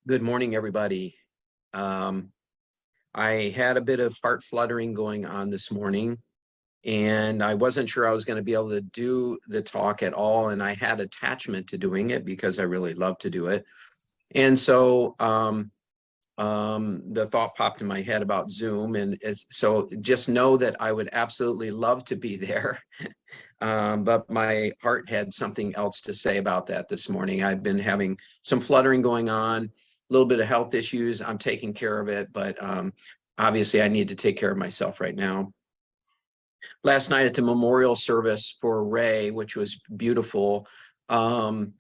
Good morning, everybody. Um, I had a bit of heart fluttering going on this morning, and I wasn't sure I was going to be able to do the talk at all. And I had attachment to doing it because I really love to do it. And so the thought popped in my head about Zoom. And so just know that I would absolutely love to be there. But my heart had something else to say about that this morning. I've been having some fluttering going on, a little bit of health issues. I'm taking care of it, but obviously I need to take care of myself right now. Last night at the memorial service for Ray, which was beautiful, Scott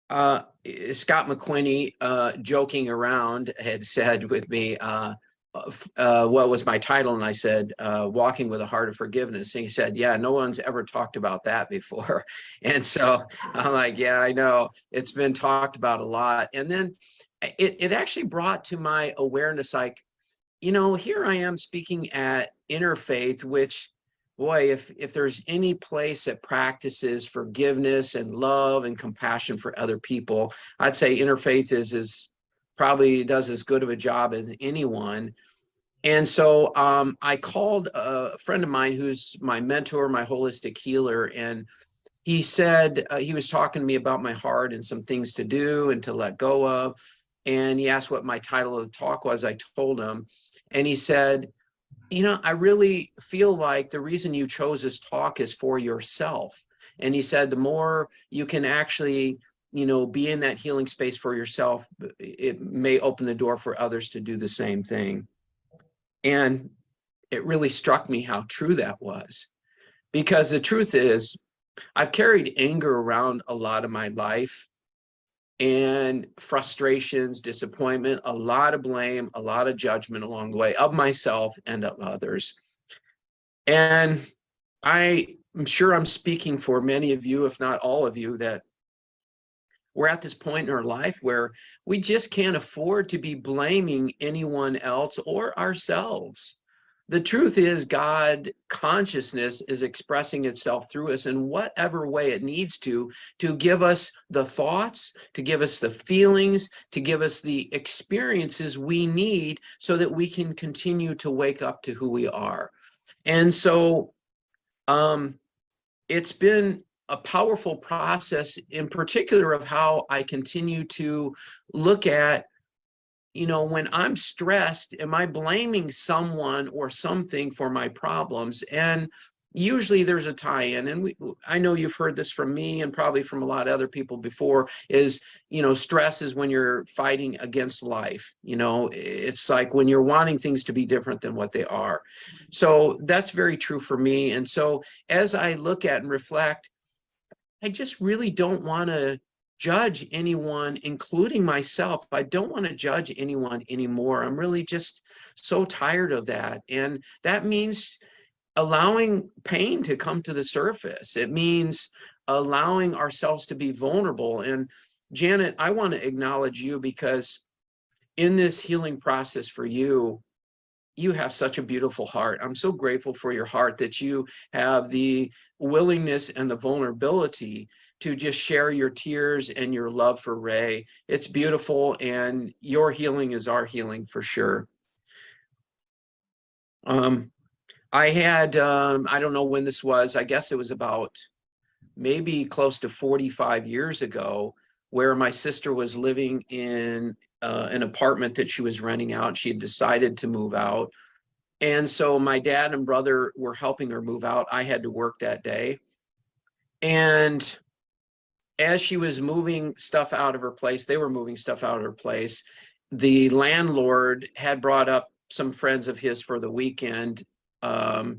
McQuinney, joking around, had said with me, what was my title? And I said, Walking with a Heart of Forgiveness. And he said, yeah, no one's ever talked about that before. And so I'm like, yeah, I know. It's been talked about a lot. And then it actually brought to my awareness, like, here I am speaking at Interfaith, which, boy, if there's any place that practices forgiveness and love and compassion for other people, I'd say Interfaith is probably does as good of a job as anyone. And so I called a friend of mine who's my mentor, my holistic healer, and he said he was talking to me about my heart and some things to do and to let go of. And he asked what my title of the talk was. I told him, and he said, I really feel like the reason you chose this talk is for yourself. And he said, the more you can actually, be in that healing space for yourself, it may open the door for others to do the same thing. And it really struck me how true that was. Because the truth is, I've carried anger around a lot of my life, and frustrations, disappointment, a lot of blame, a lot of judgment along the way of myself and of others. And I'm sure I'm speaking for many of you, if not all of you, that we're at this point in our life where we just can't afford to be blaming anyone else or ourselves. The truth is, God consciousness is expressing itself through us in whatever way it needs to give us the thoughts, to give us the feelings, to give us the experiences we need so that we can continue to wake up to who we are. And so it's been a powerful process, in particular of how I continue to look at, when I'm stressed, am I blaming someone or something for my problems? And usually there's a tie-in, and I know you've heard this from me and probably from a lot of other people before, is, stress is when you're fighting against life. It's like when you're wanting things to be different than what they are. So that's very true for me. And so as I look at and reflect, I just really don't want to judge anyone, including myself. I don't want to judge anyone anymore. I'm really just so tired of that. And that means allowing pain to come to the surface. It means allowing ourselves to be vulnerable. And Janet, I want to acknowledge you, because in this healing process for you, you have such a beautiful heart. I'm so grateful for your heart that you have the willingness and the vulnerability to just share your tears and your love for Ray. It's beautiful, and your healing is our healing for sure. I had, I don't know when this was, I guess it was about maybe close to 45 years ago, where my sister was living in an apartment that she was renting out. She had decided to move out. And so my dad and brother were helping her move out. I had to work that day. And as she was moving stuff out of her place, they were moving stuff out of her place, the landlord had brought up some friends of his for the weekend. I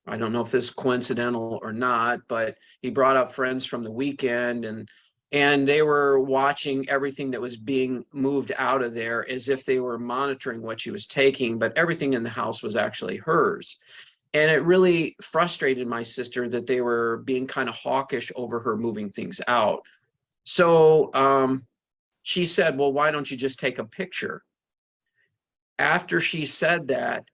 don't know if this is coincidental or not, but he brought up friends from the weekend, and they were watching everything that was being moved out of there as if they were monitoring what she was taking, but everything in the house was actually hers. And it really frustrated my sister that they were being kind of hawkish over her moving things out. So she said, well, why don't you just take a picture? After she said that,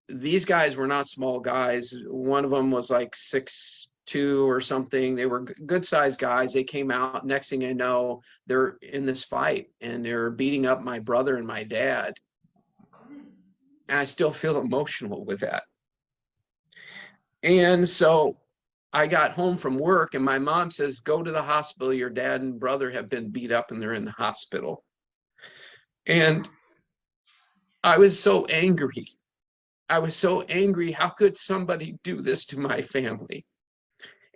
these guys were not small guys. One of them was like 6'2", 2 or something. They were good sized guys. They came out. Next thing I know, they're in this fight and they're beating up my brother and my dad. And I still feel emotional with that. And so I got home from work and my mom says, go to the hospital. Your dad and brother have been beat up and they're in the hospital. And I was so angry. I was so angry. How could somebody do this to my family?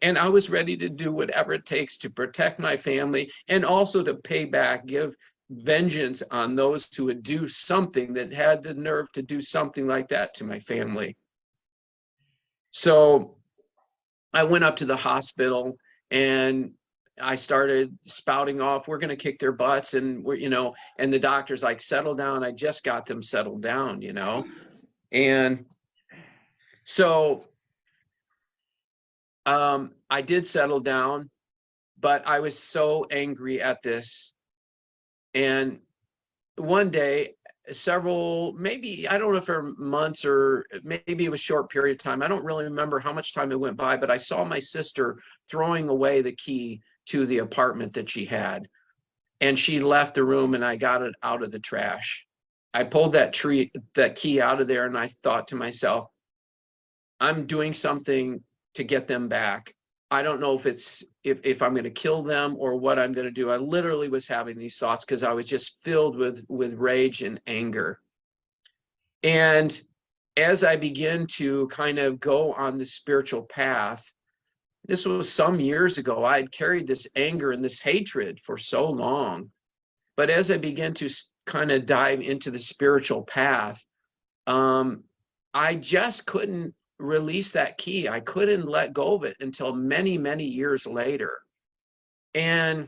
And I was ready to do whatever it takes to protect my family and also to pay back, give vengeance on those who would do something, that had the nerve to do something like that to my family. So I went up to the hospital and I started spouting off, we're going to kick their butts. And we're, and the doctor's like, settle down. I just got them settled down, And so I did settle down, but I was so angry at this. And one day, maybe, I don't know if it were months or maybe it was a short period of time. I don't really remember how much time it went by, but I saw my sister throwing away the key to the apartment that she had. And she left the room and I got it out of the trash. I pulled that key out of there and I thought to myself, I'm doing something to get them back. I don't know if I'm going to kill them or what I'm going to do. I literally was having these thoughts because I was just filled with rage and anger. And as I began to kind of go on the spiritual path, this was some years ago. I had carried this anger and this hatred for so long. But as I began to kind of dive into the spiritual path, I just couldn't release that key. I couldn't let go of it until many, many years later. And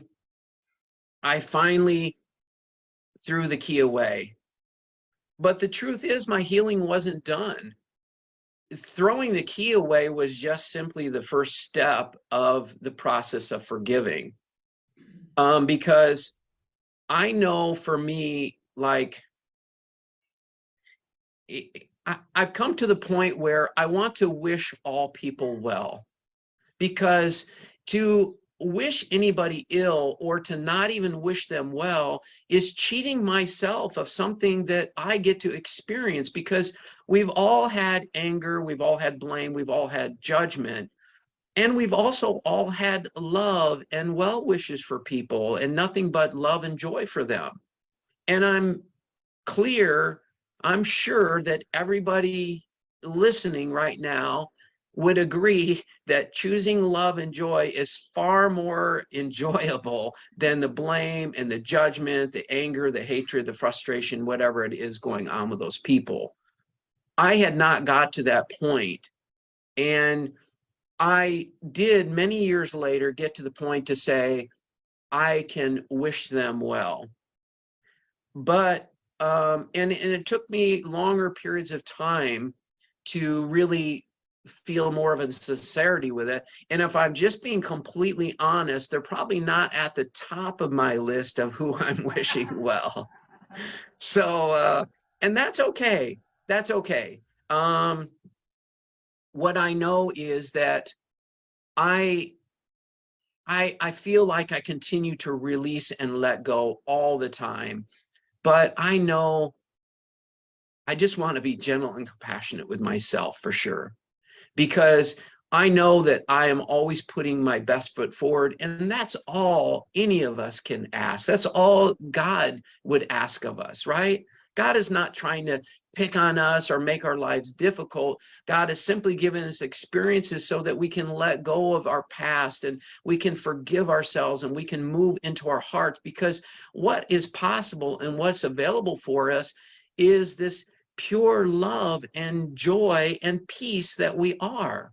I finally threw the key away. But the truth is, my healing wasn't done. Throwing the key away was just simply the first step of the process of forgiving. Because I know for me, like, I've come to the point where I want to wish all people well, because to wish anybody ill or to not even wish them well is cheating myself of something that I get to experience, because we've all had anger, we've all had blame, we've all had judgment, and we've also all had love and well wishes for people and nothing but love and joy for them. And I'm sure that everybody listening right now would agree that choosing love and joy is far more enjoyable than the blame and the judgment, the anger, the hatred, the frustration, whatever it is going on with those people. I had not got to that point. And I did many years later get to the point to say, I can wish them well. But and it took me longer periods of time to really feel more of a sincerity with it. And if I'm just being completely honest, they're probably not at the top of my list of who I'm wishing well. So, and that's okay. That's okay. What I know is that I feel like I continue to release and let go all the time. But I know I just want to be gentle and compassionate with myself for sure, because I know that I am always putting my best foot forward, and that's all any of us can ask. That's all God would ask of us, right? God is not trying to pick on us or make our lives difficult. God has simply given us experiences so that we can let go of our past and we can forgive ourselves and we can move into our hearts, because what is possible and what's available for us is this pure love and joy and peace that we are.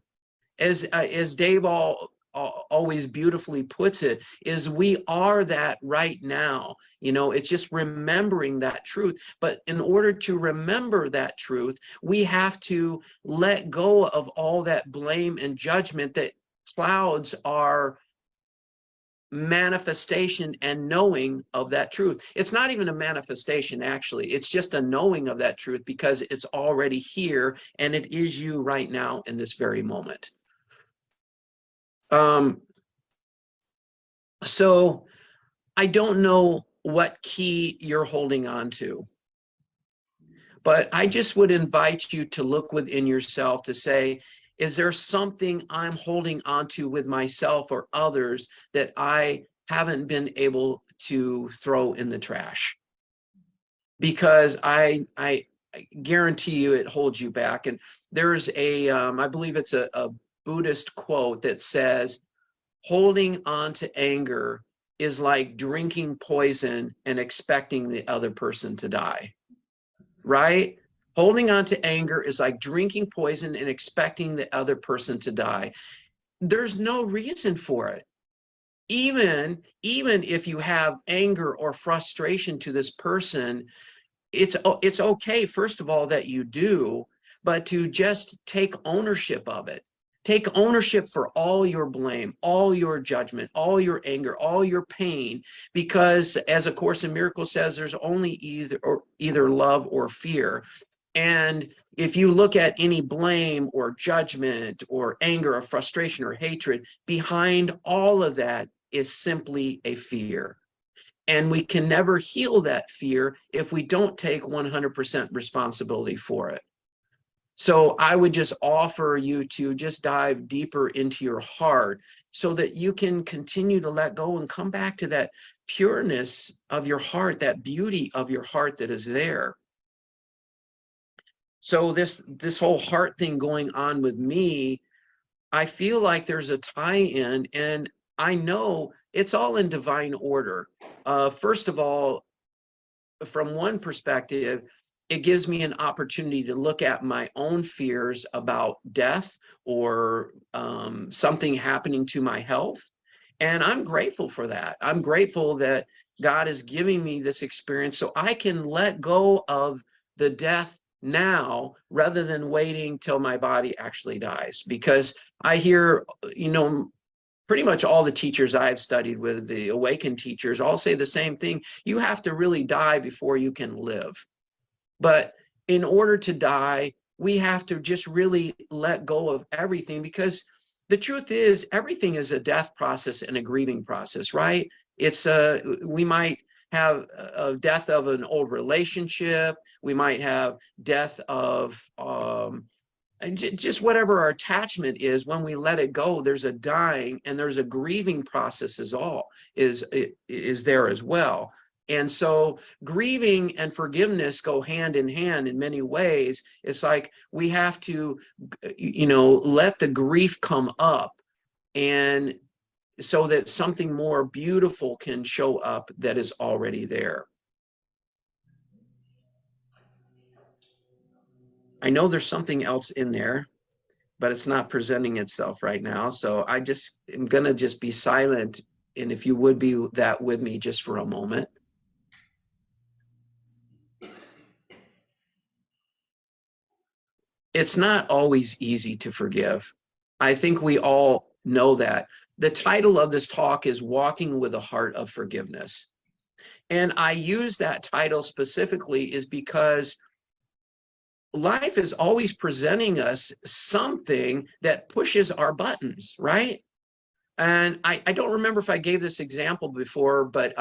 As Dave always beautifully puts it, is we are that right now. It's just remembering that truth. But in order to remember that truth, we have to let go of all that blame and judgment that clouds our manifestation and knowing of that truth. It's not even a manifestation, actually. It's just a knowing of that truth, because it's already here and it is you right now in this very moment. So I don't know what key you're holding on to, but I just would invite you to look within yourself to say, is there something I'm holding on to with myself or others that I haven't been able to throw in the trash? Because I guarantee you it holds you back. And there's I believe it's a Buddhist quote that says, holding on to anger is like drinking poison and expecting the other person to die, right? Holding on to anger is like drinking poison and expecting the other person to die. There's no reason for it. Even if you have anger or frustration to this person, it's okay, first of all, that you do, but to just take ownership of it. Take ownership for all your blame, all your judgment, all your anger, all your pain, because as A Course in Miracles says, there's only either love or fear. And if you look at any blame or judgment or anger or frustration or hatred, behind all of that is simply a fear. And we can never heal that fear if we don't take 100% responsibility for it. So I would just offer you to just dive deeper into your heart so that you can continue to let go and come back to that pureness of your heart, that beauty of your heart that is there. So this whole heart thing going on with me, I feel like there's a tie-in, and I know it's all in divine order. First of all, from one perspective, it gives me an opportunity to look at my own fears about death or something happening to my health. And I'm grateful for that. I'm grateful that God is giving me this experience so I can let go of the death now rather than waiting till my body actually dies. Because I hear, pretty much all the teachers I've studied with, the awakened teachers, all say the same thing. You have to really die before you can live. But in order to die, we have to just really let go of everything, because the truth is everything is a death process and a grieving process, right? We might have a death of an old relationship. We might have death of just whatever our attachment is. When we let it go, there's a dying and there's a grieving process is there as well. And so grieving and forgiveness go hand in hand in many ways. It's like we have to, let the grief come up, and so that something more beautiful can show up that is already there. I know there's something else in there, but it's not presenting itself right now. So I just am going to just be silent. And if you would be that with me just for a moment. It's not always easy to forgive. I think we all know that. The title of this talk is Walking with a Heart of Forgiveness. And I use that title specifically is because life is always presenting us something that pushes our buttons, right? And I don't remember if I gave this example before, but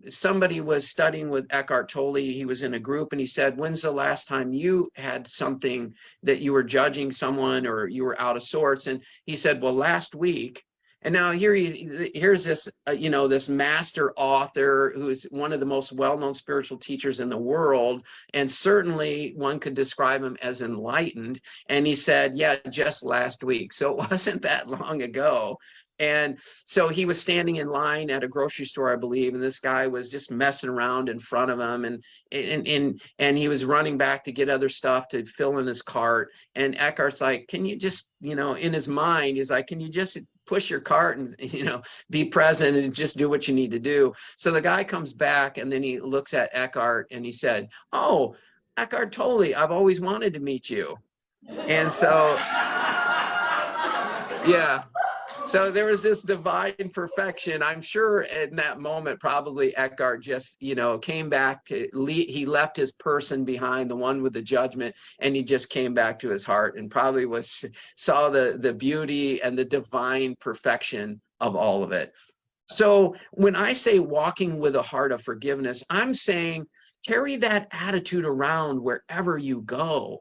somebody was studying with Eckhart Tolle. He was in a group and he said, when's the last time you had something that you were judging someone or you were out of sorts? And he said, well, last week. And now here's this, this master author who's one of the most well-known spiritual teachers in the world. And certainly one could describe him as enlightened. And he said, yeah, just last week. So it wasn't that long ago. And so he was standing in line at a grocery store, I believe, and this guy was just messing around in front of him, and he was running back to get other stuff to fill in his cart. And Eckhart's like, can you just, in his mind, he's like, can you just push your cart and, be present and just do what you need to do? So the guy comes back and then he looks at Eckhart and he said, oh, Eckhart Tolle, I've always wanted to meet you. And so, yeah. So there was this divine perfection. I'm sure in that moment, probably Eckhart just, came back to, he left his person behind, the one with the judgment, and he just came back to his heart and probably saw the beauty and the divine perfection of all of it. So when I say walking with a heart of forgiveness, I'm saying carry that attitude around wherever you go.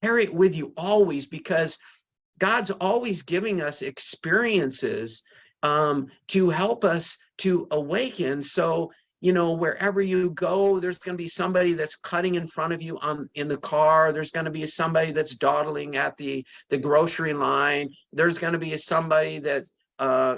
Carry it with you always, because God's always giving us experiences to help us to awaken. So, wherever you go, there's going to be somebody that's cutting in front of you in the car. There's going to be somebody that's dawdling at the grocery line. There's going to be somebody that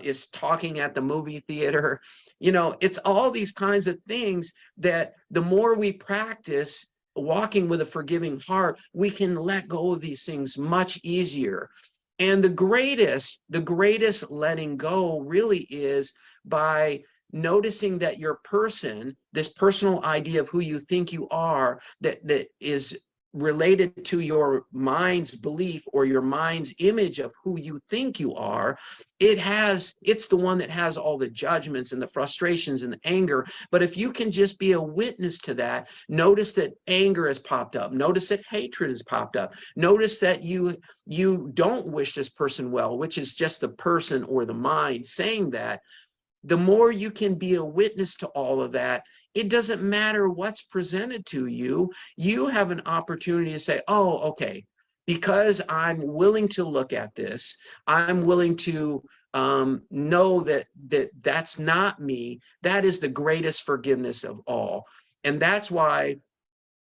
is talking at the movie theater. It's all these kinds of things that the more we practice walking with a forgiving heart, we can let go of these things much easier. And the greatest letting go really is by noticing that your person, this personal idea of who you think you are, that is related to your mind's belief or your mind's image of who you think you are, it's the one that has all the judgments and the frustrations and the anger. But if you can just be a witness to that, notice that anger has popped up, notice that hatred has popped up, notice that you don't wish this person well, which is just the person or the mind saying that. The more you can be a witness to all of that, it doesn't matter what's presented to you. You have an opportunity to say, oh, okay, because I'm willing to look at this, I'm willing to know that that's not me. That is the greatest forgiveness of all. And that's why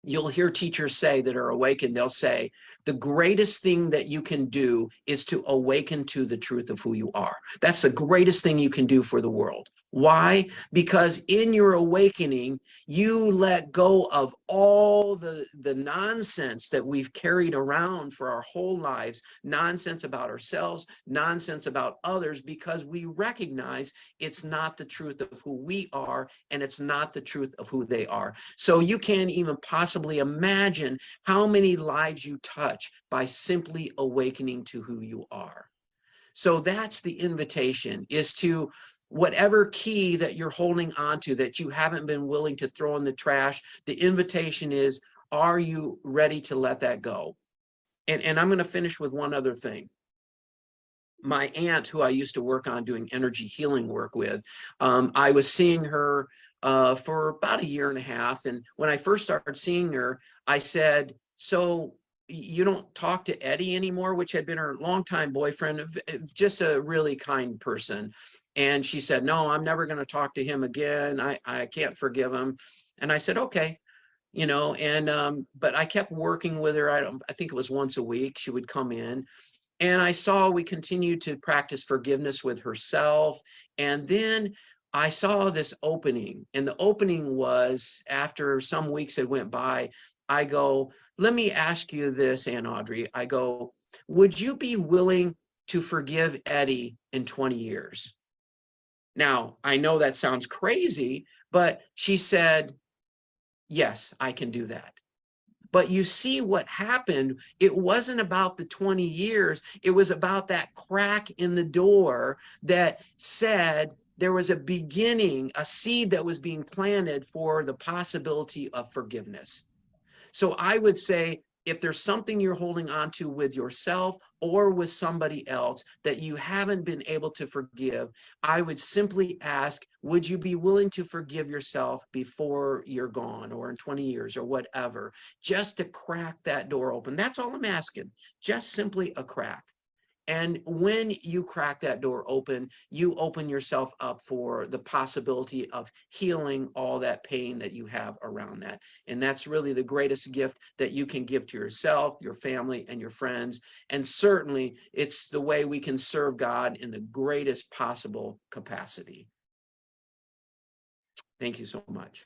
you'll hear teachers say that are awakened, they'll say, the greatest thing that you can do is to awaken to the truth of who you are. That's the greatest thing you can do for the world. Why? Because in your awakening, you let go of all the nonsense that we've carried around for our whole lives, nonsense about ourselves, nonsense about others, because we recognize it's not the truth of who we are, and it's not the truth of who they are. So you can't even possibly imagine how many lives you touch by simply awakening to who you are. So that's the invitation, is to whatever key that you're holding on to that you haven't been willing to throw in the trash, the invitation is, are you ready to let that go? And I'm going to finish with one other thing. My aunt, who I used to work on doing energy healing work with, I was seeing her for about 1.5 years. And when I first started seeing her, I said, so you don't talk to Eddie anymore, which had been her longtime boyfriend, just a really kind person. And she said, no, I'm never going to talk to him again. I can't forgive him. And I said, okay. But I kept working with her. I think it was once a week she would come in. And I saw we continued to practice forgiveness with herself. And then I saw this opening. And the opening was, after some weeks had went by, I go, let me ask you this, Ann Audrey. I go, would you be willing to forgive Eddie in 20 years? Now, I know that sounds crazy, but she said, yes, I can do that. But you see what happened. It wasn't about the 20 years. It was about that crack in the door that said there was a beginning, a seed that was being planted for the possibility of forgiveness. So I would say, if there's something you're holding on to with yourself or with somebody else that you haven't been able to forgive, I would simply ask, would you be willing to forgive yourself before you're gone, or in 20 years or whatever, just to crack that door open? That's all I'm asking, just simply a crack. And when you crack that door open, you open yourself up for the possibility of healing all that pain that you have around that. And that's really the greatest gift that you can give to yourself, your family, and your friends. And certainly, it's the way we can serve God in the greatest possible capacity. Thank you so much.